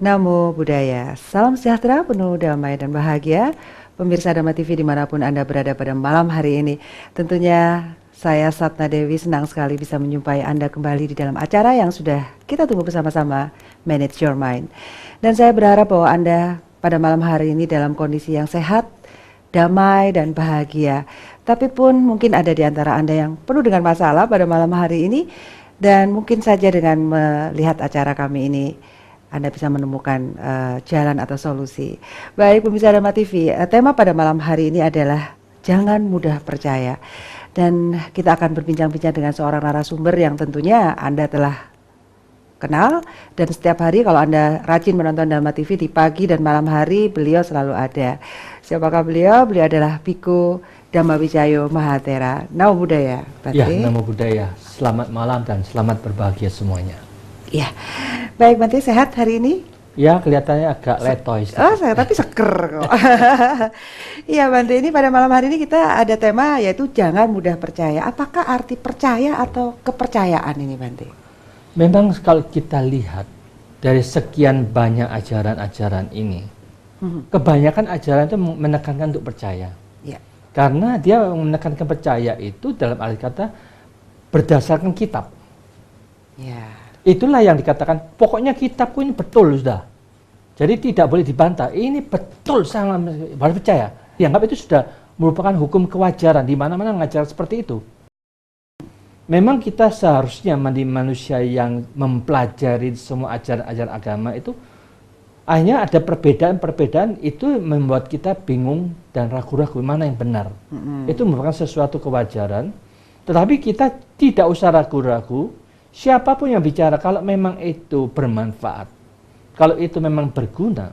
Namo Buddhaya, salam sejahtera, penuh damai dan bahagia. Pemirsa Dhamma TV dimanapun Anda berada pada malam hari ini. Tentunya saya Satna Dewi senang sekali bisa menjumpai Anda kembali di dalam acara yang sudah kita tunggu bersama-sama, Manage Your Mind. Dan saya berharap bahwa Anda pada malam hari ini dalam kondisi yang sehat, damai dan bahagia. Tapi pun mungkin ada di antara Anda yang penuh dengan masalah pada malam hari ini. Dan mungkin saja dengan melihat acara kami ini Anda bisa menemukan jalan atau solusi. Baik pemirsa Dhamma TV, tema pada malam hari ini adalah jangan mudah percaya. Dan kita akan berbincang-bincang dengan seorang narasumber yang tentunya Anda telah kenal. Dan setiap hari kalau Anda rajin menonton Dhamma TV di pagi dan malam hari, beliau selalu ada. Siapakah beliau? Beliau adalah Bhikkhu Dhamma Wicayo Mahathera. Namo Buddhaya. Ya, Namo Buddhaya. Selamat malam dan selamat berbahagia semuanya. Ya, baik Bante, sehat hari ini? Ya, kelihatannya agak letoy. Oh, saya tapi seger kok. Iya Bante, ini pada malam hari ini kita ada tema yaitu jangan mudah percaya. Apakah arti percaya atau kepercayaan ini Bante? Memang kalau kita lihat dari sekian banyak ajaran-ajaran ini, kebanyakan ajaran itu menekankan untuk percaya. Ya. Karena dia menekankan percaya itu dalam arti kata berdasarkan kitab. Ya. Itulah yang dikatakan, pokoknya kitabku ini betul sudah. Jadi tidak boleh dibantah. Ini betul, sangat harus percaya. Dianggap itu sudah merupakan hukum kewajaran. Di mana-mana ngajar seperti itu. Memang kita seharusnya menjadi manusia yang mempelajari semua ajaran-ajaran agama itu, hanya ada perbedaan-perbedaan itu membuat kita bingung dan ragu-ragu mana yang benar. Itu merupakan sesuatu kewajaran. Tetapi kita tidak usah ragu-ragu. Siapapun yang bicara, kalau memang itu bermanfaat, kalau itu memang berguna,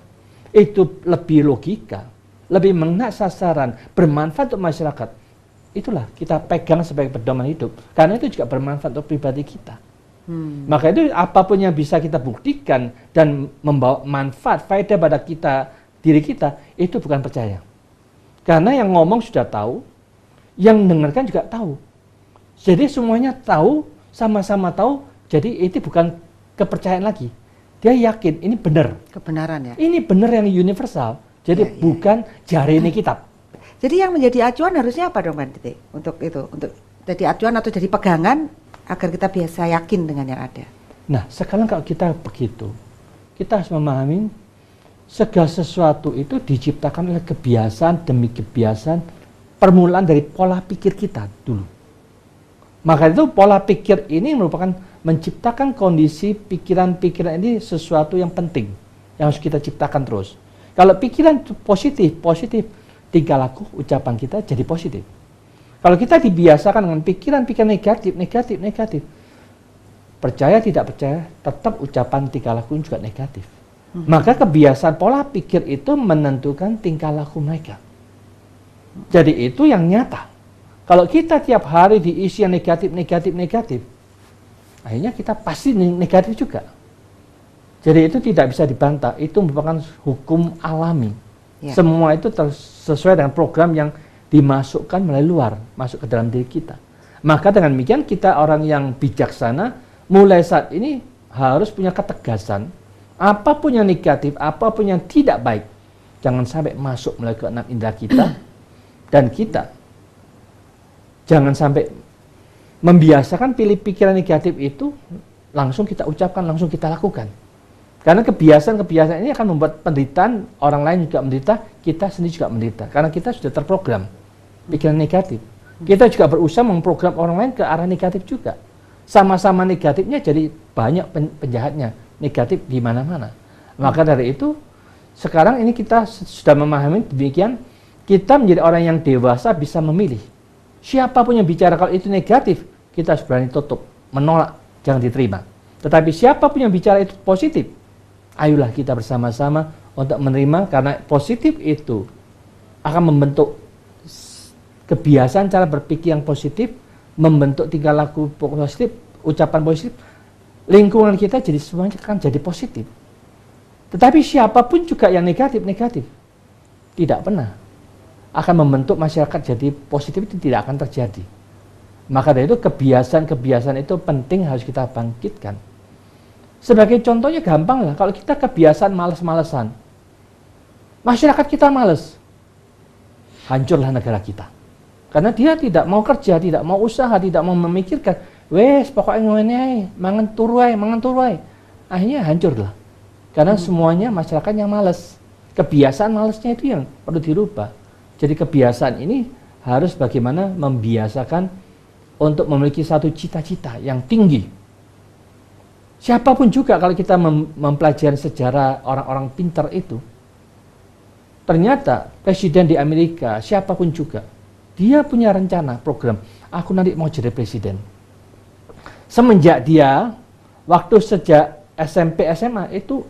itu lebih logika, lebih mengena sasaran, bermanfaat untuk masyarakat, itulah kita pegang sebagai pedoman hidup. Karena itu juga bermanfaat untuk pribadi kita. Maka itu apapun yang bisa kita buktikan dan membawa manfaat, faedah pada kita, diri kita, itu bukan percaya. Karena yang ngomong sudah tahu, yang dengarkan juga tahu. Jadi semuanya tahu, sama-sama tahu, jadi itu bukan kepercayaan lagi. Dia yakin ini benar. Kebenaran ya. Ini benar yang universal. Jadi bukan jari ini kitab. Jadi yang menjadi acuan harusnya apa dong Bante? Untuk itu, untuk jadi acuan atau jadi pegangan agar kita biasa yakin dengan yang ada. Nah, sekarang kalau kita begitu, kita harus memahami segala sesuatu itu diciptakan oleh kebiasaan demi kebiasaan, permulaan dari pola pikir kita dulu. Maka itu pola pikir ini merupakan menciptakan kondisi pikiran-pikiran ini sesuatu yang penting, yang harus kita ciptakan terus. Kalau pikiran positif, tingkah laku, ucapan kita jadi positif. Kalau kita dibiasakan dengan pikiran-pikiran negatif, percaya tidak percaya, tetap ucapan tingkah laku juga negatif. Maka kebiasaan pola pikir itu menentukan tingkah laku mereka. Jadi itu yang nyata. Kalau kita tiap hari diisi yang negatif, akhirnya kita pasti negatif juga. Jadi itu tidak bisa dibantah, itu merupakan hukum alami. Ya. Semua itu sesuai dengan program yang dimasukkan melalui luar, masuk ke dalam diri kita. Maka dengan demikian kita orang yang bijaksana, mulai saat ini harus punya ketegasan, apapun yang negatif, apapun yang tidak baik, jangan sampai masuk melalui keenam indera kita, dan kita jangan sampai membiasakan pilih pikiran negatif itu langsung kita ucapkan, langsung kita lakukan. Karena kebiasaan-kebiasaan ini akan membuat penderitaan, orang lain juga menderita, kita sendiri juga menderita. Karena kita sudah terprogram pikiran negatif. Kita juga berusaha memprogram orang lain ke arah negatif juga. Sama-sama negatifnya jadi banyak penjahatnya, negatif di mana-mana. Maka dari itu, sekarang ini kita sudah memahami demikian, kita menjadi orang yang dewasa bisa memilih. Siapapun yang bicara kalau itu negatif, kita harus berani tutup, menolak, jangan diterima. Tetapi siapapun yang bicara itu positif, ayolah kita bersama-sama untuk menerima, karena positif itu akan membentuk kebiasaan cara berpikir yang positif, membentuk tingkah laku positif, ucapan positif, lingkungan kita jadi semuanya akan jadi positif. Tetapi siapapun juga yang negatif, tidak pernah akan membentuk masyarakat jadi positif, itu tidak akan terjadi. Maka dari itu kebiasaan-kebiasaan itu penting harus kita bangkitkan. Sebagai contohnya gampang lah, kalau kita kebiasaan males-malesan, masyarakat kita males, hancurlah negara kita. Karena dia tidak mau kerja, tidak mau usaha, tidak mau memikirkan, wes pokoknya ngene ae, mangan turu ae. Akhirnya hancurlah. Karena semuanya masyarakat yang malas. Kebiasaan malasnya itu yang perlu dirubah. Jadi kebiasaan ini harus bagaimana membiasakan untuk memiliki satu cita-cita yang tinggi. Siapapun juga kalau kita mempelajari sejarah orang-orang pintar itu, ternyata presiden di Amerika, siapapun juga, dia punya rencana, program, aku nanti mau jadi presiden. Semenjak dia, waktu sejak SMP, SMA, itu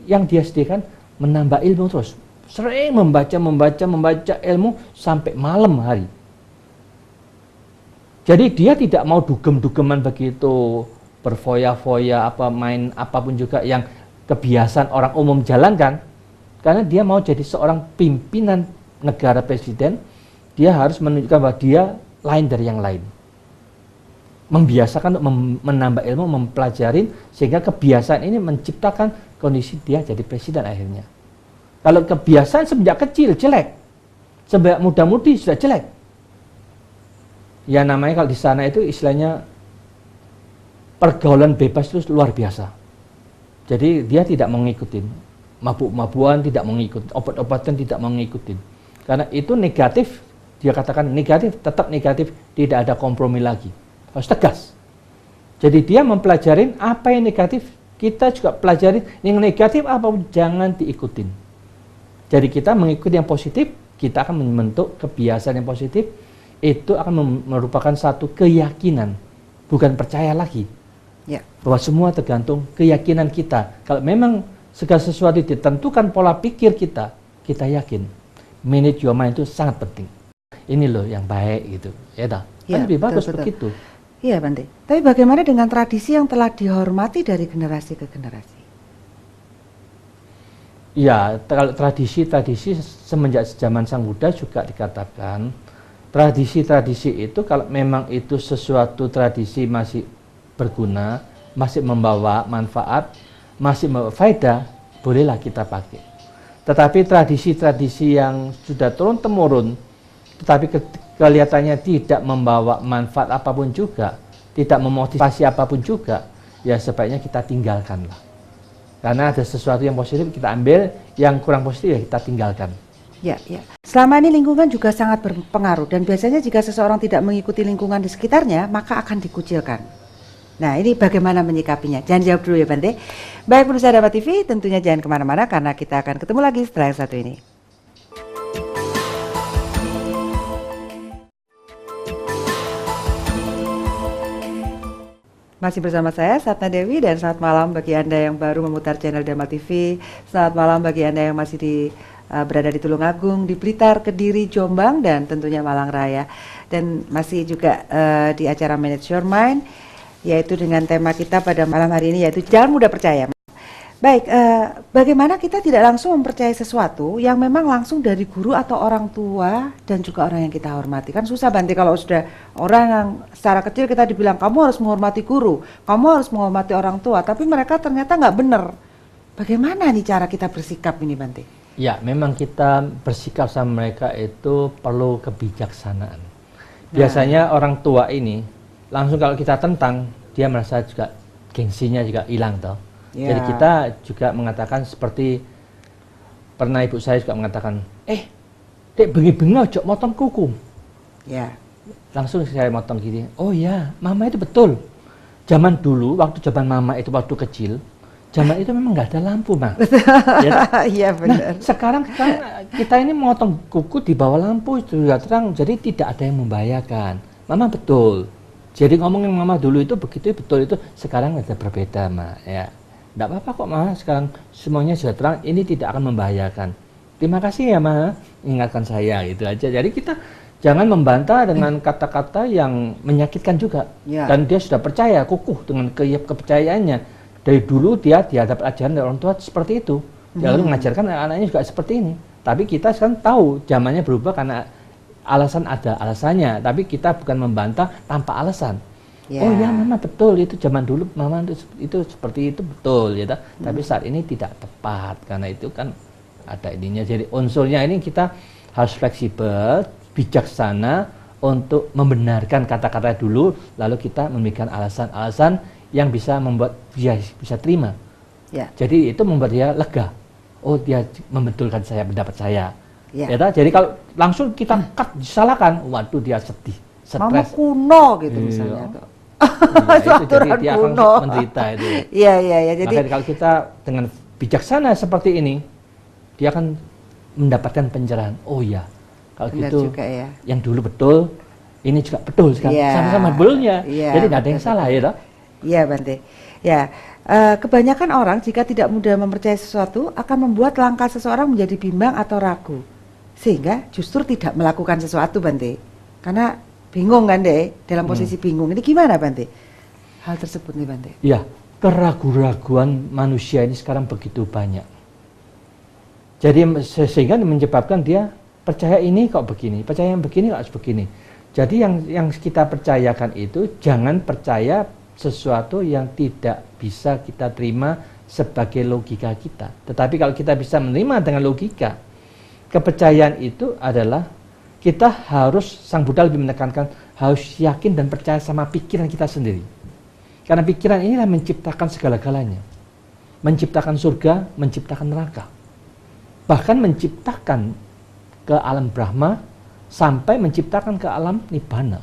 yang dia sediakan menambah ilmu terus. Sering membaca ilmu sampai malam hari. Jadi dia tidak mau dugem-dugeman begitu, berfoya-foya, main apapun juga yang kebiasaan orang umum jalankan. Karena dia mau jadi seorang pimpinan negara presiden, dia harus menunjukkan bahwa dia lain dari yang lain. Membiasakan untuk menambah ilmu, mempelajarin, sehingga kebiasaan ini menciptakan kondisi dia jadi presiden akhirnya. Kalau kebiasaan semenjak kecil jelek, semenjak muda-mudi sudah jelek. Ya namanya kalau di sana itu istilahnya pergaulan bebas itu luar biasa. Jadi dia tidak mau ngikutin. Mabuk-mabuan tidak mau ngikutin, obat-obatan tidak mau ngikutin. Karena itu negatif, dia katakan negatif, tetap negatif, tidak ada kompromi lagi. Harus tegas. Jadi dia mempelajarin apa yang negatif, kita juga pelajarin yang negatif apa jangan diikutin. Jadi kita mengikuti yang positif, kita akan membentuk kebiasaan yang positif, itu akan merupakan satu keyakinan, bukan percaya lagi. Ya. Bahwa semua tergantung keyakinan kita. Kalau memang segala sesuatu ditentukan pola pikir kita, kita yakin. Manage your mind itu sangat penting. Ini loh yang baik gitu. Ya dah. Ya, lebih bagus betul. Begitu. Iya Bante. Tapi bagaimana dengan tradisi yang telah dihormati dari generasi ke generasi? Ya, kalau tradisi semenjak zaman Sang Buddha juga dikatakan tradisi-tradisi itu kalau memang itu sesuatu tradisi masih berguna, masih membawa manfaat, masih membawa faedah, bolehlah kita pakai. Tetapi tradisi-tradisi yang sudah turun-temurun, tetapi kelihatannya tidak membawa manfaat apapun juga, tidak memotivasi apapun juga, ya sebaiknya kita tinggalkanlah. Karena ada sesuatu yang positif kita ambil, yang kurang positif ya kita tinggalkan. Ya. Selama ini lingkungan juga sangat berpengaruh dan biasanya jika seseorang tidak mengikuti lingkungan di sekitarnya, maka akan dikucilkan. Nah, ini bagaimana menyikapinya? Jangan jawab dulu ya Bante. Baik pemirsa Dharma TV, tentunya jangan kemana-mana karena kita akan ketemu lagi setelah yang satu ini. Masih bersama saya, Satna Dewi, dan selamat malam bagi Anda yang baru memutar channel Dharma TV. Selamat malam bagi Anda yang masih berada di Tulungagung, di Blitar, Kediri, Jombang, dan tentunya Malang Raya. Dan masih juga di acara Manage Your Mind, yaitu dengan tema kita pada malam hari ini, yaitu jangan mudah percaya. Baik, bagaimana kita tidak langsung mempercayai sesuatu yang memang langsung dari guru atau orang tua dan juga orang yang kita hormati. Kan susah Bante kalau sudah orang yang secara kecil kita dibilang kamu harus menghormati guru, kamu harus menghormati orang tua, tapi mereka ternyata nggak benar. Bagaimana nih cara kita bersikap ini Bante? Ya, memang kita bersikap sama mereka itu perlu kebijaksanaan. Biasanya orang tua ini langsung kalau kita tentang, dia merasa juga gengsinya juga hilang toh. Ya. Jadi kita juga mengatakan seperti pernah ibu saya juga mengatakan, dek bengi-bengi ojo motong kuku. Ya. Langsung saya motong gini, oh ya, mama itu betul. Zaman dulu, waktu zaman mama itu waktu kecil, zaman itu memang nggak ada lampu, Bang. Iya benar. Nah, sekarang kan kita ini motong kuku di bawah lampu itu sudah terang, jadi tidak ada yang membahayakan. Mama betul. Jadi ngomongin mama dulu itu begitu betul itu, sekarang ada berbeda, Ma. Ya. Tidak apa-apa kok Ma, sekarang semuanya sudah terang, ini tidak akan membahayakan. Terima kasih ya Ma, ingatkan saya gitu aja. Jadi kita jangan membantah dengan kata-kata yang menyakitkan juga. Ya. Dan dia sudah percaya, kukuh dengan kepercayaannya. Dari dulu dia dihadap ajaran dari orang tua seperti itu. Dia lalu mengajarkan anak-anaknya juga seperti ini. Tapi kita sekarang tahu zamannya berubah karena alasan ada alasannya. Tapi kita bukan membantah tanpa alasan. Ya. Oh ya mama betul, itu zaman dulu mama itu seperti itu betul ya. Tapi saat ini tidak tepat karena itu kan ada ininya. Jadi unsurnya ini kita harus fleksibel, bijaksana untuk membenarkan kata-kata dulu, lalu kita memberikan alasan-alasan yang bisa membuat dia bisa terima. Ya. Jadi itu membuat dia lega. Oh dia membetulkan saya, pendapat saya. Ya. Ya, jadi kalau langsung kita cut disalahkan, waduh dia sedih, Mama stres. kuno gitu misalnya tuh. Nah, Itu aturan jadi dia akan kuno. menderita itu. Iya, iya, iya. Jadi Makanya kalau kita dengan bijaksana seperti ini, dia akan mendapatkan pencerahan. Oh iya, kalau benar gitu juga ya. yang dulu betul, ini juga betul sekali. Iya. Sama-sama betulnya. Iya, Jadi nggak ada yang betul, salah ya, toh? Iya, Bante. Ya, kebanyakan orang jika tidak mudah mempercayai sesuatu akan membuat langkah seseorang menjadi bimbang atau ragu, sehingga justru tidak melakukan sesuatu, Bante. Karena bingung kan deh, dalam posisi bingung. Ini gimana, Bante? Hal tersebut nih, Bante. Ya, keraguan-raguan manusia ini sekarang begitu banyak. Jadi sehingga menyebabkan dia percaya ini kok begini, percaya yang begini kok harus begini. Jadi yang kita percayakan itu jangan percaya sesuatu yang tidak bisa kita terima sebagai logika kita. Tetapi kalau kita bisa menerima dengan logika, kepercayaan itu adalah kita harus, Sang Buddha lebih menekankan, harus yakin dan percaya sama pikiran kita sendiri. Karena pikiran inilah menciptakan segala-galanya. Menciptakan surga, menciptakan neraka. Bahkan menciptakan ke alam Brahma, sampai menciptakan ke alam Nibbana.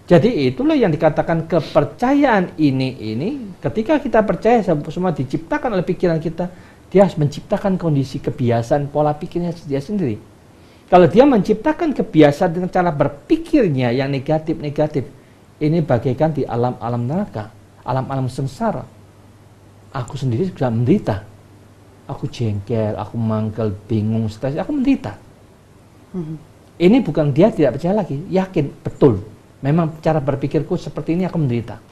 Jadi itulah yang dikatakan kepercayaan ini ketika kita percaya semua diciptakan oleh pikiran kita, dia harus menciptakan kondisi kebiasaan pola pikirnya dia sendiri. Kalau dia menciptakan kebiasaan dengan cara berpikirnya yang negatif-negatif, ini bagaikan di alam-alam neraka, alam-alam sengsara. Aku sendiri sudah menderita. Aku jengkel, aku mangkel, bingung, stres, aku menderita. Ini bukan dia tidak percaya lagi, yakin, betul. Memang cara berpikirku seperti ini, aku menderita.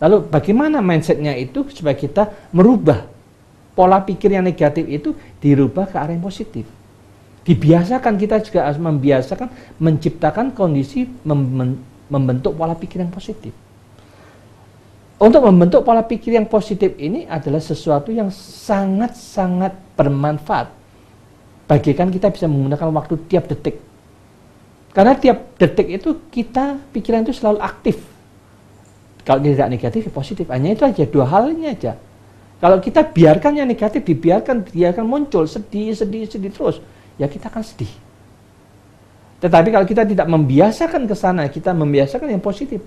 Lalu bagaimana mindsetnya itu supaya kita merubah pola pikir yang negatif itu dirubah ke arah yang positif. Dibiasakan, kita juga harus membiasakan menciptakan kondisi membentuk pola pikir yang positif. Untuk membentuk pola pikir yang positif ini adalah sesuatu yang sangat-sangat bermanfaat. Bagaikan kita bisa menggunakan waktu tiap detik. Karena tiap detik itu pikiran itu selalu aktif. Kalau tidak negatif, ya positif. Hanya itu aja, dua hal ini aja. Kalau kita biarkan yang negatif, dia akan muncul, sedih terus. Ya kita akan sedih. Tetapi kalau kita tidak membiasakan ke sana, kita membiasakan yang positif,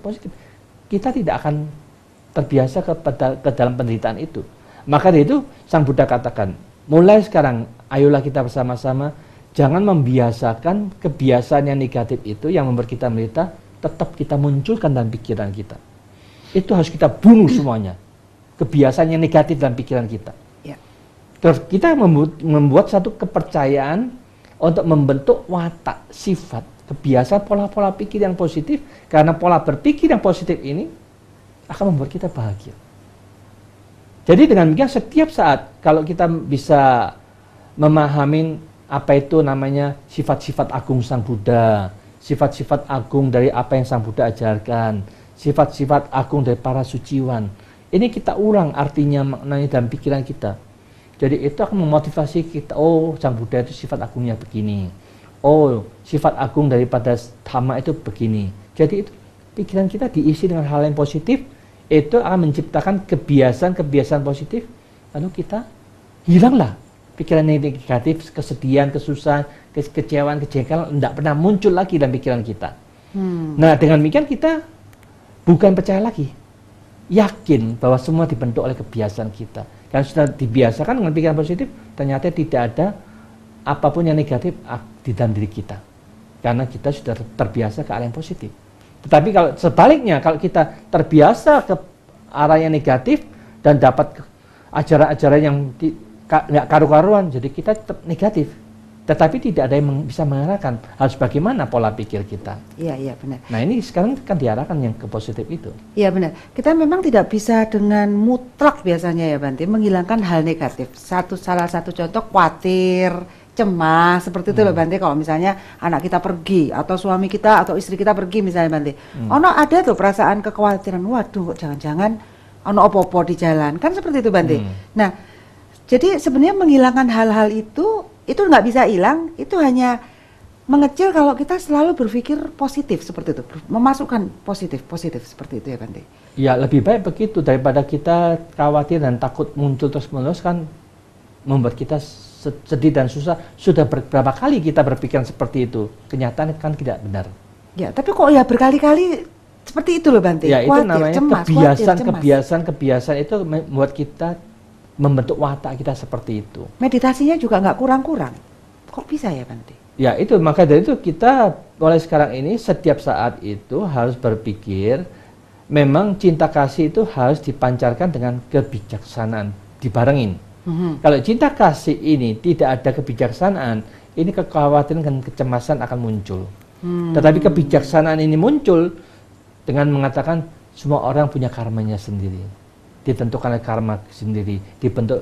kita tidak akan terbiasa ke dalam penderitaan itu. Maka dari itu Sang Buddha katakan, mulai sekarang ayolah kita bersama-sama jangan membiasakan kebiasaan yang negatif itu yang membuat kita menderita, tetap kita munculkan dalam pikiran kita. Itu harus kita bunuh semuanya. Kebiasaan yang negatif dalam pikiran kita. Ya. Terus kita membuat satu kepercayaan untuk membentuk watak, sifat, kebiasaan pola-pola pikir yang positif, karena pola berpikir yang positif ini akan membuat kita bahagia. Jadi dengan demikian setiap saat kalau kita bisa memahami apa itu namanya sifat-sifat agung Sang Buddha, sifat-sifat agung dari apa yang Sang Buddha ajarkan, sifat-sifat agung dari para suciwan, ini kita ulang artinya, maknanya dalam pikiran kita. Jadi itu akan memotivasi kita, oh Sang Buddha itu sifat agungnya begini. Oh, sifat agung daripada Dhamma itu begini. Jadi itu pikiran kita diisi dengan hal yang positif, itu akan menciptakan kebiasaan-kebiasaan positif, lalu kita hilanglah pikiran negatif, kesedihan, kesusahan, kekecewaan, kejengkelan tidak pernah muncul lagi dalam pikiran kita. Nah, dengan demikian kita bukan percaya lagi, yakin bahwa semua dibentuk oleh kebiasaan kita. Karena sudah dibiasakan dengan pikiran positif, ternyata tidak ada apapun yang negatif di dalam diri kita. Karena kita sudah terbiasa ke arah yang positif. Tetapi kalau sebaliknya, kalau kita terbiasa ke arah yang negatif dan dapat ajaran-ajaran yang nggak karu-karuan, jadi kita tetap negatif. Tetapi tidak ada yang bisa mengarahkan harus bagaimana pola pikir kita. Iya, iya benar. Nah ini sekarang kan diarahkan yang ke positif itu. Iya benar. Kita memang tidak bisa dengan mutlak biasanya ya Bante menghilangkan hal negatif. Salah satu contoh khawatir, cemas seperti itu loh Bante. Kalau misalnya anak kita pergi atau suami kita atau istri kita pergi misalnya Bante, ono ada tuh perasaan kekhawatiran, waduh kok jangan-jangan ono opo-opo di jalan, kan seperti itu Bante. Nah, jadi sebenarnya menghilangkan hal-hal itu nggak bisa hilang, itu hanya mengecil kalau kita selalu berpikir positif seperti itu, memasukkan positif seperti itu ya Bante. Ya lebih baik begitu daripada kita khawatir dan takut muncul terus-menerus, kan membuat kita sedih dan susah. Sudah berapa kali kita berpikiran seperti itu, kenyataan kan tidak benar. Ya, tapi kok ya berkali-kali seperti itu loh Bante. Ya, itu khawatir, namanya cemas, kebiasaan itu membuat kita membentuk watak kita seperti itu. Meditasinya juga nggak kurang-kurang. Kok bisa ya Bante? Ya itu, maka dari itu kita mulai sekarang ini setiap saat itu harus berpikir, memang cinta kasih itu harus dipancarkan dengan kebijaksanaan, dibarengin. Kalau cinta kasih ini tidak ada kebijaksanaan, ini kekhawatiran dan kecemasan akan muncul. Tetapi kebijaksanaan ini muncul dengan mengatakan semua orang punya karmanya sendiri, ditentukan oleh karma sendiri,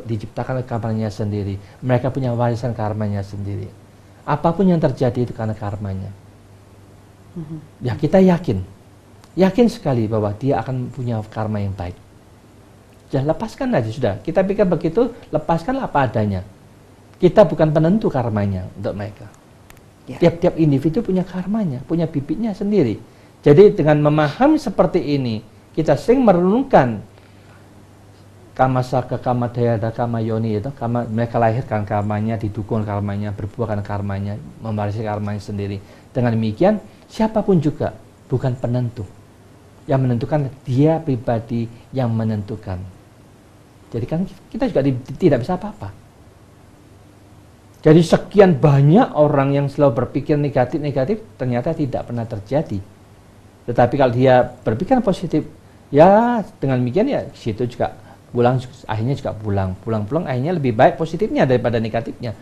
diciptakan oleh karmanya sendiri. Mereka punya warisan karmanya sendiri. Apapun yang terjadi itu karena karmanya. Ya kita yakin sekali bahwa dia akan punya karma yang baik. Ya lepaskan aja sudah. Kita pikir begitu, lepaskanlah apa adanya. Kita bukan penentu karmanya untuk mereka. Ya. Tiap-tiap individu punya karmanya, punya bibitnya sendiri. Jadi dengan memahami seperti ini, kita sering merenungkan kama saka, kama dayada, kama yoni itu, mereka lahirkan karmanya, didukung karmanya, berbuahkan karmanya, mewarisi karmanya sendiri. Dengan demikian, siapapun juga bukan penentu. Yang menentukan dia pribadi yang menentukan. Jadi kan kita juga tidak bisa apa-apa. Jadi sekian banyak orang yang selalu berpikir negatif ternyata tidak pernah terjadi. Tetapi kalau dia berpikir positif, ya dengan demikian ya situ juga akhirnya juga pulang akhirnya lebih baik positifnya daripada negatifnya.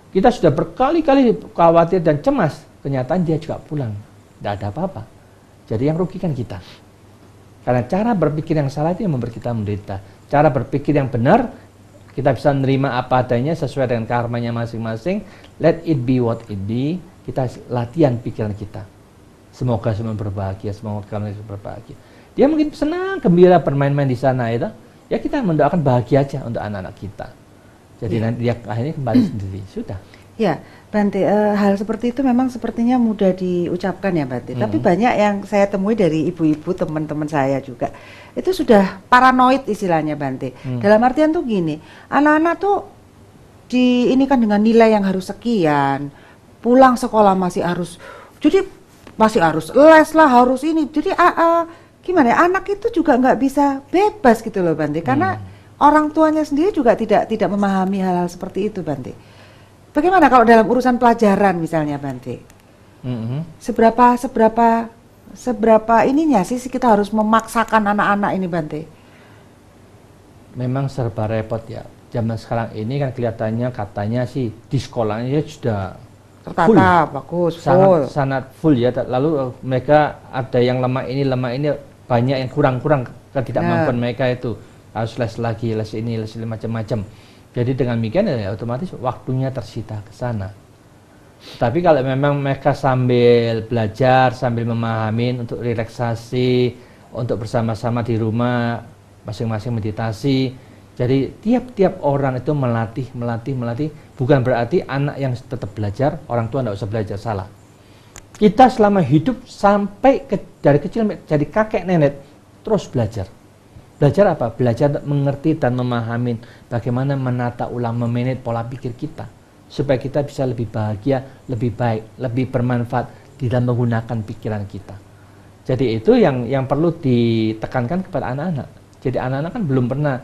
Kita sudah berkali-kali khawatir dan cemas, kenyataan dia juga pulang, tidak ada apa-apa. Jadi yang rugikan kita. Karena cara berpikir yang salah itu yang membuat kita menderita. Cara berpikir yang benar, kita bisa menerima apa adanya sesuai dengan karmanya masing-masing. Let it be what it be. Kita latihan pikiran kita. Semoga semua berbahagia, semoga kalian berbahagia. Dia mungkin senang, gembira bermain-main di sana itu. Ya kita mendoakan bahagia aja untuk anak-anak kita. Jadi nanti dia akhirnya kembali sendiri. Sudah. Ya, Bante, hal seperti itu memang sepertinya mudah diucapkan ya Bante. Tapi banyak yang saya temui dari ibu-ibu teman-teman saya juga. Itu sudah paranoid istilahnya Bante. Dalam artian tuh gini, anak-anak tuh diinikan dengan nilai yang harus sekian. Pulang sekolah masih harus les lah, harus ini. Jadi gimana ya, anak itu juga nggak bisa bebas gitu loh Bante. Karena orang tuanya sendiri juga tidak memahami hal-hal seperti itu Bante. Bagaimana kalau dalam urusan pelajaran misalnya Bante? Seberapa ininya sih kita harus memaksakan anak-anak ini Bante? Memang serba repot ya. Zaman sekarang ini kan kelihatannya katanya sih di sekolahnya sudah tertata, bagus, full. Sangat full ya. Lalu mereka ada yang lemah ini, banyak yang kurang ketidakmampuan mereka itu. Harus les lagi, les ini, les macam-macam. Jadi dengan demikian ya otomatis waktunya tersita ke sana. Tapi kalau memang mereka sambil belajar, sambil memahami untuk relaksasi, untuk bersama-sama di rumah, masing-masing meditasi. Jadi tiap-tiap orang itu melatih. Bukan berarti anak yang tetap belajar, orang tua tidak usah belajar, salah. Kita selama hidup sampai dari kecil jadi kakek nenek, terus belajar. Belajar apa? Belajar mengerti dan memahami bagaimana menata ulang, memanage pola pikir kita. Supaya kita bisa lebih bahagia, lebih baik, lebih bermanfaat di dalam menggunakan pikiran kita. Jadi itu yang perlu ditekankan kepada anak-anak. Jadi anak-anak kan belum pernah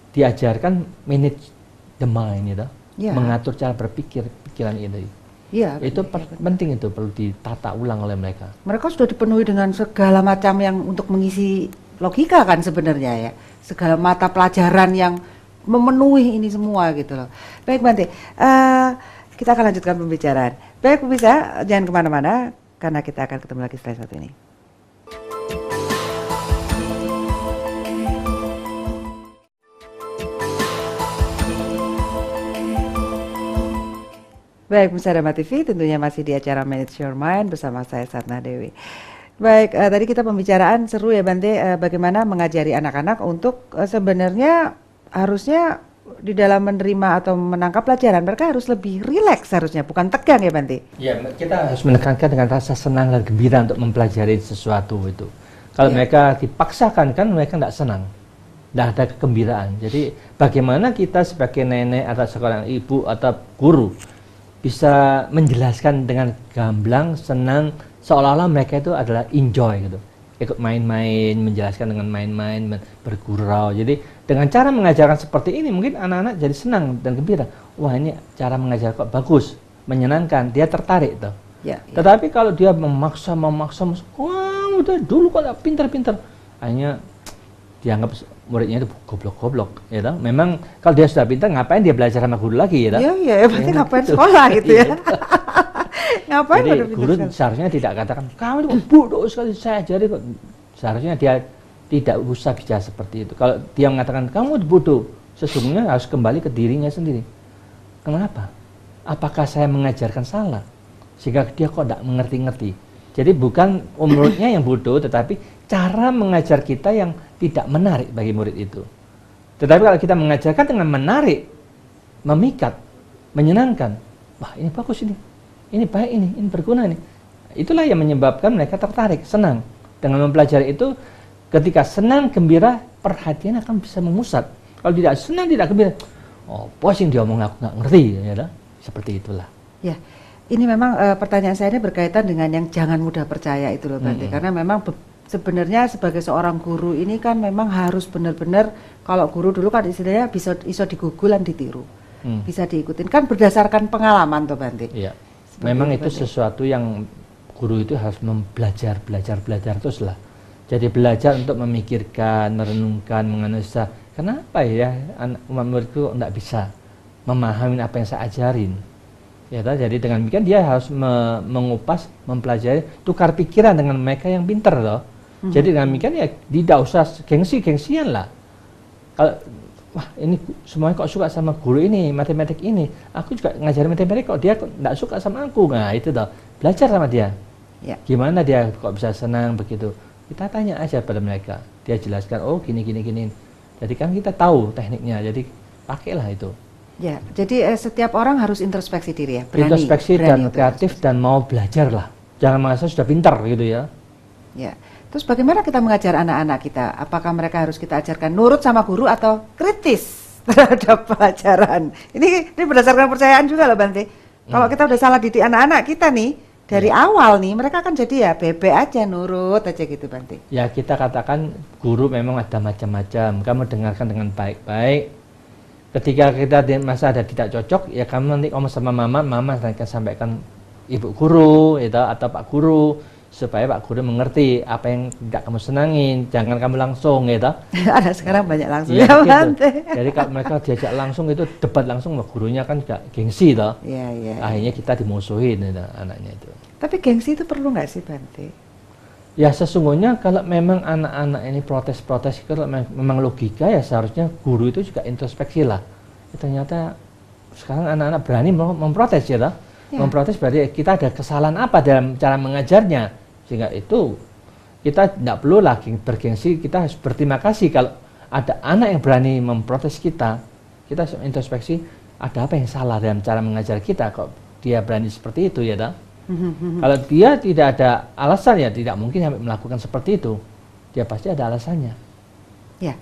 diajarkan manage the mind, gitu. Mengatur cara berpikir, pikiran ini. Itu penting, itu perlu ditata ulang oleh mereka. Mereka sudah dipenuhi dengan segala macam yang untuk mengisi logika kan sebenarnya ya, segala mata pelajaran yang memenuhi ini semua gitu loh. Baik Bante, kita akan lanjutkan pembicaraan. Baik pemirsa, jangan kemana-mana karena kita akan ketemu lagi setelah satu ini. Baik, Pemirsa Dharma TV tentunya masih di acara Manage Your Mind bersama saya Satna Dewi. Baik, tadi kita pembicaraan seru ya Bante, bagaimana mengajari anak-anak untuk sebenarnya harusnya di dalam menerima atau menangkap pelajaran mereka harus lebih rileks harusnya, bukan tegang ya Bante? Ya, kita harus menekankan dengan rasa senang dan gembira untuk mempelajari sesuatu itu. Kalau mereka dipaksakan kan mereka tidak senang, tidak ada kegembiraan. Jadi bagaimana kita sebagai nenek atau seorang ibu atau guru bisa menjelaskan dengan gamblang, senang, seolah-olah mereka itu adalah enjoy gitu. Ikut main-main, menjelaskan dengan main-main, bergurau. Jadi dengan cara mengajarkan seperti ini mungkin anak-anak jadi senang dan gembira. Wah, ini cara mengajar kok bagus, menyenangkan, dia tertarik tuh. Ya. Tetapi kalau dia memaksa, wah udah dulu kok pintar-pintar, akhirnya dianggap muridnya itu goblok-goblok, ya toh. Memang kalau dia sudah pintar, ngapain dia belajar sama guru lagi, ya toh? Iya, berarti ngapain gitu. Sekolah gitu ya. Ngapain? Jadi guru seharusnya tidak katakan, kamu itu bodoh sekali, saya ajari kok. Seharusnya dia tidak usah bicara seperti itu. Kalau dia mengatakan, kamu bodoh, sesungguhnya harus kembali ke dirinya sendiri. Kenapa? Apakah saya mengajarkan salah? Sehingga dia kok tidak mengerti-ngerti. Jadi bukan muridnya yang bodoh, tetapi cara mengajar kita yang tidak menarik bagi murid itu. Tetapi kalau kita mengajarkan dengan menarik, memikat, menyenangkan, wah ini bagus ini baik ini berguna ini. Itulah yang menyebabkan mereka tertarik, senang. Dengan mempelajari itu, ketika senang, gembira, perhatian akan bisa memusat. Kalau tidak senang, tidak gembira, oh pusing dia ngomong aku nggak ngerti, ya, seperti itulah. Ya. Ini memang pertanyaan saya ini berkaitan dengan yang jangan mudah percaya itu loh Bante, karena memang sebenarnya sebagai seorang guru ini kan memang harus benar-benar, kalau guru dulu kan istilahnya bisa digugulan ditiru, bisa diikutin kan berdasarkan pengalaman tuh Bante. Iya. Memang itu Bante. Sesuatu yang guru itu harus belajar terus lah. Jadi belajar untuk memikirkan, merenungkan, menganalisa kenapa ya umat muridku tidak bisa memahami apa yang saya ajarin. Ya, jadi dengan demikian dia harus mengupas, mempelajari, tukar pikiran dengan mereka yang pintar loh. Jadi dengan demikian ya tidak usah gengsian lah. Kalau wah ini semuanya kok suka sama guru ini, matematik ini, aku juga ngajarin matematik kok dia tidak suka sama aku. Nah itu toh, belajar sama dia. Ya. Gimana dia kok bisa senang begitu? Kita tanya aja pada mereka. Dia jelaskan, oh gini. Jadi kan kita tahu tekniknya, jadi pakailah itu. Ya, jadi setiap orang harus introspeksi diri ya, introspeksi dan kreatif dan mau belajar lah. Jangan merasa sudah pintar gitu ya. Ya, terus bagaimana kita mengajar anak-anak kita? Apakah mereka harus kita ajarkan nurut sama guru atau kritis terhadap pelajaran? Ini berdasarkan percayaan juga loh Bante. Kalau kita udah salah didik anak-anak kita nih, dari awal nih, mereka kan jadi ya bebe aja, nurut aja gitu Bante. Ya kita katakan guru memang ada macam-macam. Kamu dengarkan dengan baik-baik. Ketika kita masa ada tidak cocok, ya kamu nanti ngomong sama mama akan sampaikan ibu guru atau pak guru, supaya pak guru mengerti apa yang tidak kamu senangin, jangan kamu langsung Ada sekarang banyak langsung ya Bante. Jadi kalau mereka diajak langsung itu debat langsung, gurunya kan juga gengsi akhirnya kita dimusuhin anaknya itu. Tapi gengsi itu perlu nggak sih Bante? Ya sesungguhnya kalau memang anak-anak ini protes-protes, kalau memang logika ya seharusnya guru itu juga introspeksi lah. Ya, ternyata sekarang anak-anak berani memprotes ya. Memprotes berarti kita ada kesalahan apa dalam cara mengajarnya. Sehingga itu kita tidak perlu lagi bergengsi, kita harus berterima kasih kalau ada anak yang berani memprotes kita. Kita introspeksi ada apa yang salah dalam cara mengajar kita kok dia berani seperti itu ya. Kalau dia tidak ada alasan ya tidak mungkin sampai melakukan seperti itu. Dia pasti ada alasannya. Ya,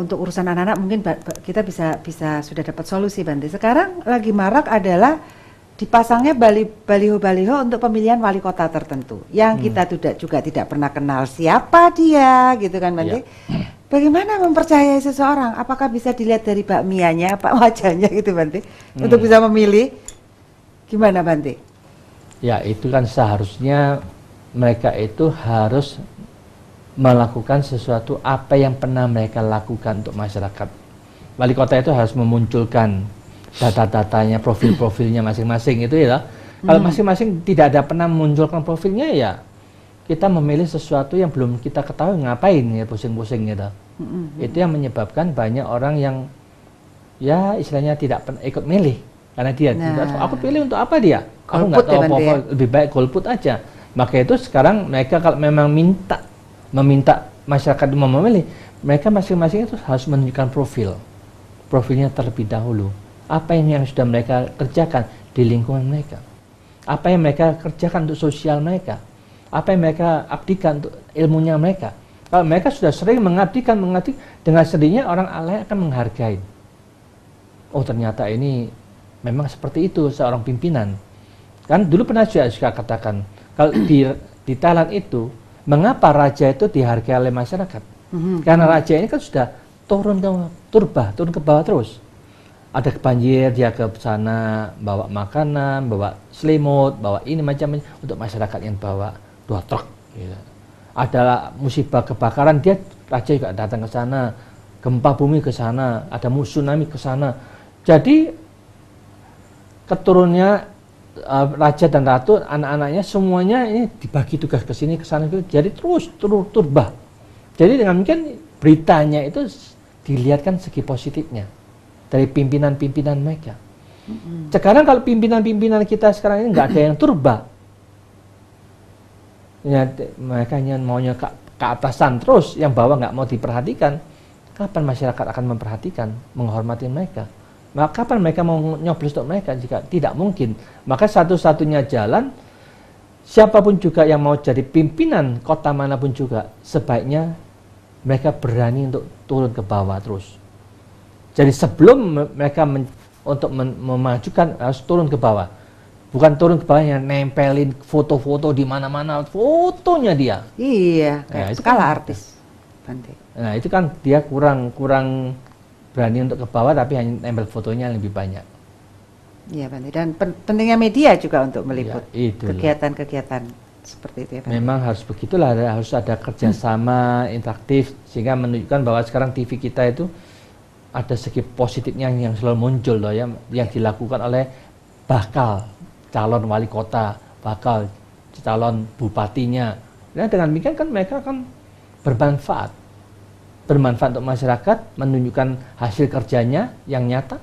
untuk urusan anak-anak mungkin kita bisa sudah dapat solusi Bante. Sekarang lagi marak adalah dipasangnya baliho-baliho untuk pemilihan wali kota tertentu yang kita juga tidak pernah kenal siapa dia gitu kan Bante. Ya. Bagaimana mempercayai seseorang? Apakah bisa dilihat dari bakmianya, apa wajahnya gitu Bante? Untuk bisa memilih? Gimana Bante? Ya itu kan seharusnya mereka itu harus melakukan sesuatu apa yang pernah mereka lakukan untuk masyarakat. Wali kota itu harus memunculkan data-datanya, profil-profilnya masing-masing itu ya. Kalau masing-masing tidak ada pernah memunculkan profilnya ya kita memilih sesuatu yang belum kita ketahui ngapain ya pusing-pusing gitu. Itu yang menyebabkan banyak orang yang ya istilahnya tidak ikut milih. Karena dia aku pilih untuk apa dia? Aku nggak Golput tahu ya, Bante, apa-apa, ya? lebih baik golput aja. Maka itu sekarang mereka kalau memang meminta masyarakat itu memilih, mereka masing-masing itu harus menunjukkan profilnya terlebih dahulu. Apa yang sudah mereka kerjakan di lingkungan mereka, apa yang mereka kerjakan untuk sosial mereka, apa yang mereka abdikan untuk ilmunya mereka. Kalau mereka sudah sering mengabdikan, dengan sendirinya orang lain akan menghargai. Oh, ternyata ini memang seperti itu seorang pimpinan. Kan dulu pernah juga katakan, kalau di Thailand itu, mengapa raja itu dihargai oleh masyarakat? Karena raja ini kan sudah turun ke bawah terus. Ada banjir, dia ke sana bawa makanan, bawa selimut, bawa ini macam-macam untuk masyarakat yang bawa 2 truk. Gitu. Ada musibah kebakaran, raja juga datang ke sana, gempa bumi ke sana, ada tsunami ke sana. Jadi keturunnya raja dan ratu, anak-anaknya semuanya ini dibagi tugas ke sini ke sana gitu. Jadi terus turbah. Jadi dengan mungkin beritanya itu dilihatkan segi positifnya dari pimpinan-pimpinan mereka. Sekarang kalau pimpinan-pimpinan kita sekarang ini nggak ada yang turba, ya, mereka hanya maunya ke atasan terus, yang bawah nggak mau diperhatikan. Kapan masyarakat akan memperhatikan, menghormati mereka? Maka kapan mereka mau nyoblos untuk mereka? Jika tidak mungkin, maka satu-satunya jalan, siapapun juga yang mau jadi pimpinan kota manapun juga, sebaiknya mereka berani untuk turun ke bawah terus. Jadi sebelum mereka untuk memajukan, harus turun ke bawah. Bukan turun ke bawah yang nempelin foto-foto di mana-mana, fotonya dia. Iya, kayak skala artis. Bante. Nah, itu kan dia kurang berani untuk ke bawah, tapi hanya nempel fotonya lebih banyak. Iya, Bante. Dan pentingnya media juga untuk meliput Ya, kegiatan-kegiatan seperti itu ya, Bante. Memang harus begitulah, harus ada kerjasama interaktif, sehingga menunjukkan bahwa sekarang TV kita itu ada segi positifnya yang selalu muncul loh ya, yang dilakukan oleh bakal calon wali kota, bakal calon bupatinya. Nah, dengan demikian kan mereka kan bermanfaat untuk masyarakat, menunjukkan hasil kerjanya yang nyata.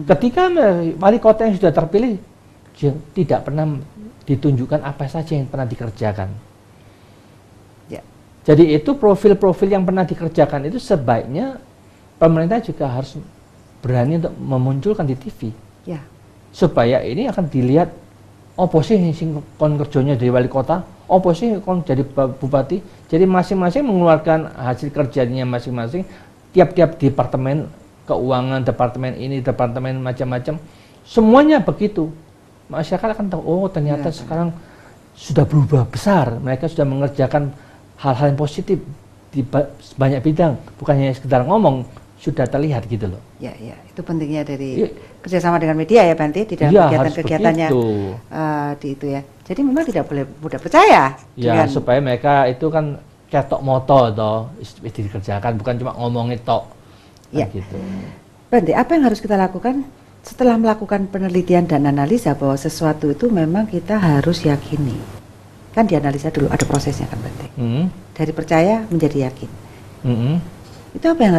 Ketika wali kota yang sudah terpilih tidak pernah ditunjukkan apa saja yang pernah dikerjakan. Ya. Jadi itu profil-profil yang pernah dikerjakan itu sebaiknya pemerintah juga harus berani untuk memunculkan di TV. Ya. Supaya ini akan dilihat, opo sih sing kon kerjanya jadi wali kota, opo sih kon jadi bupati. Jadi masing-masing mengeluarkan hasil kerjanya masing-masing, tiap-tiap departemen keuangan, departemen ini, departemen macam-macam, semuanya begitu. Masyarakat akan tahu, oh ternyata sekarang sudah berubah besar, mereka sudah mengerjakan hal-hal yang positif di banyak bidang, bukan hanya sekedar ngomong, sudah terlihat gitu loh. Ya, itu pentingnya dari kerjasama dengan media ya, Bante, di dalam kegiatan-kegiatannya di itu ya. Jadi memang tidak boleh mudah percaya. Ya, supaya mereka itu kan ketok moto toh, dikerjakan, bukan cuma ngomongin tok. Ya. Gitu. Bante, apa yang harus kita lakukan setelah melakukan penelitian dan analisa bahwa sesuatu itu memang kita harus yakini? Kan dianalisa dulu, ada prosesnya kan, Bante. Dari percaya menjadi yakin. Itu apa yang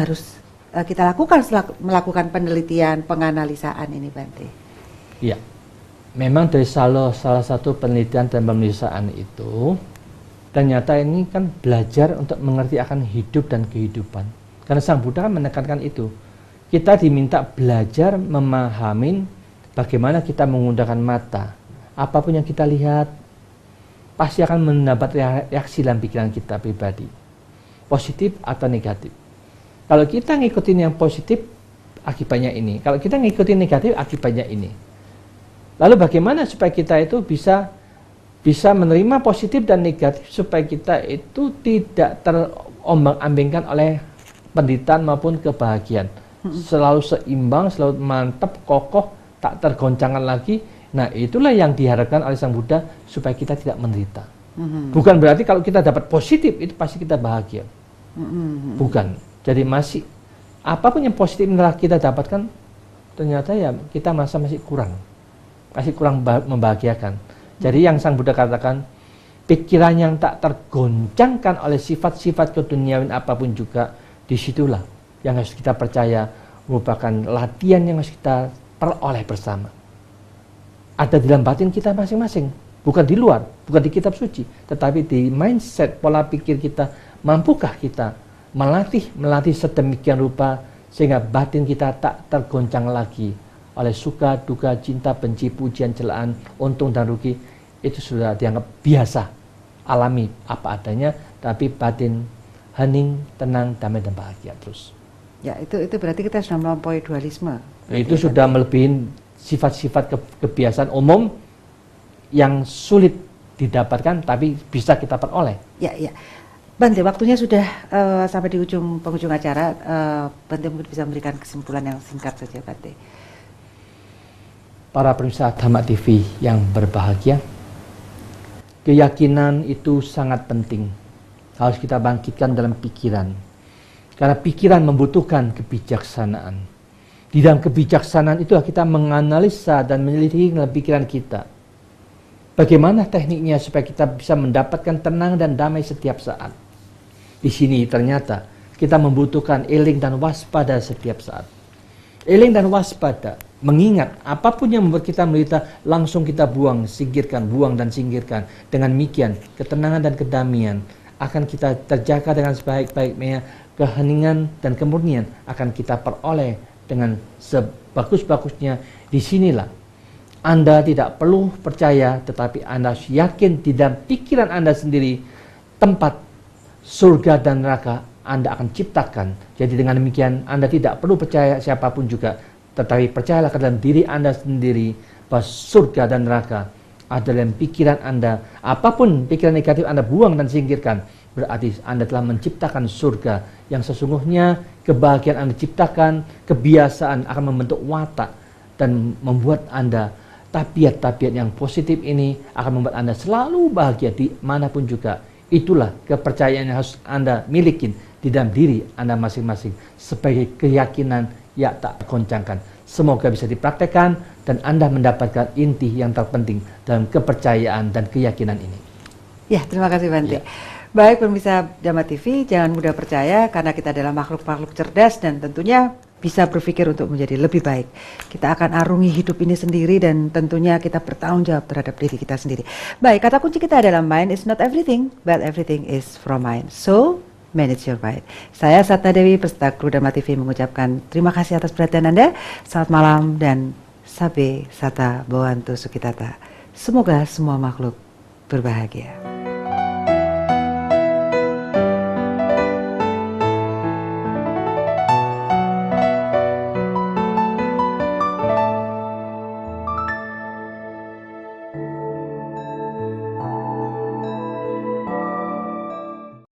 harus kita lakukan setelah melakukan penelitian, penganalisaan ini, Bante? Iya, memang dari salah satu penelitian dan pemeriksaan itu, ternyata ini kan belajar untuk mengerti akan hidup dan kehidupan. Karena Sang Buddha kan menekankan itu. Kita diminta belajar memahami bagaimana kita menggunakan mata. Apapun yang kita lihat, pasti akan mendapat reaksi dalam pikiran kita pribadi. Positif atau negatif. Kalau kita ngikutin yang positif, akibatnya ini. Kalau kita ngikutin negatif, akibatnya ini. Lalu bagaimana supaya kita itu bisa menerima positif dan negatif, supaya kita itu tidak terombang-ambingkan oleh penderitaan maupun kebahagiaan. Selalu seimbang, selalu mantap, kokoh, tak tergoncangkan lagi. Nah, itulah yang diharapkan oleh Sang Buddha supaya kita tidak menderita. Bukan berarti kalau kita dapat positif itu pasti kita bahagia. Bukan. Jadi masih apapun yang positif yang telah kita dapatkan, ternyata ya kita masih kurang membahagiakan. Jadi yang Sang Buddha katakan, pikiran yang tak tergoncangkan oleh sifat-sifat keduniawian apapun juga, disitulah yang harus kita percaya. merupakan latihan yang harus kita peroleh bersama. Ada di dalam batin kita masing-masing, bukan di luar, bukan di kitab suci, tetapi di mindset, pola pikir kita. Mampukah kita melatih sedemikian rupa sehingga batin kita tak tergoncang lagi oleh suka, duka, cinta, benci, pujian, celaan, untung dan rugi. Itu sudah dianggap biasa, alami apa adanya, tapi batin hening, tenang, damai dan bahagia terus. Ya, itu berarti kita sudah melampaui dualisme. Itu sudah melebihi sifat-sifat kebiasaan umum yang sulit didapatkan tapi bisa kita peroleh. Ya, ya. Bante, waktunya sudah sampai di penghujung acara. Bante mungkin bisa memberikan kesimpulan yang singkat saja, Bante. Para pemirsa Dhamma TV yang berbahagia, keyakinan itu sangat penting. Harus kita bangkitkan dalam pikiran. Karena pikiran membutuhkan kebijaksanaan. Di dalam kebijaksanaan itu kita menganalisa dan menyelidiki dalam pikiran kita. Bagaimana tekniknya supaya kita bisa mendapatkan tenang dan damai setiap saat. Di sini ternyata kita membutuhkan eling dan waspada setiap saat. Eling dan waspada, mengingat apapun yang membuat kita menderita, langsung kita buang dan singkirkan. Dengan demikian, ketenangan dan kedamaian akan kita terjaga dengan sebaik-baiknya. Keheningan dan kemurnian akan kita peroleh dengan sebagus-bagusnya. Disinilah Anda tidak perlu percaya, tetapi Anda harus yakin di dalam pikiran Anda sendiri tempat surga dan neraka Anda akan ciptakan. Jadi dengan demikian Anda tidak perlu percaya siapapun juga, tetapi percayalah ke dalam diri Anda sendiri bahwa surga dan neraka ada dalam pikiran Anda. Apapun pikiran negatif Anda buang dan singkirkan, berarti Anda telah menciptakan surga yang sesungguhnya. Kebahagiaan Anda ciptakan, kebiasaan akan membentuk watak dan membuat Anda tabiat-tabiat yang positif ini akan membuat Anda selalu bahagia di manapun juga. Itulah kepercayaan yang harus Anda miliki di dalam diri Anda masing-masing sebagai keyakinan yang tak tergoncangkan. Semoga bisa dipraktekkan dan Anda mendapatkan inti yang terpenting dalam kepercayaan dan keyakinan ini. Ya, terima kasih Bante. Ya. Baik pemirsa Dhamma TV, jangan mudah percaya karena kita adalah makhluk-makhluk cerdas dan tentunya bisa berpikir untuk menjadi lebih baik. Kita akan arungi hidup ini sendiri dan tentunya kita bertanggung jawab terhadap diri kita sendiri. Baik, kata kunci kita adalah mind is not everything, but everything is from mind. So, manage your mind. Saya Satna Dewi, peserta kru Dhamma TV mengucapkan terima kasih atas perhatian Anda. Selamat malam dan Sabe Sata Bhavantu Sukhitata. Semoga semua makhluk berbahagia.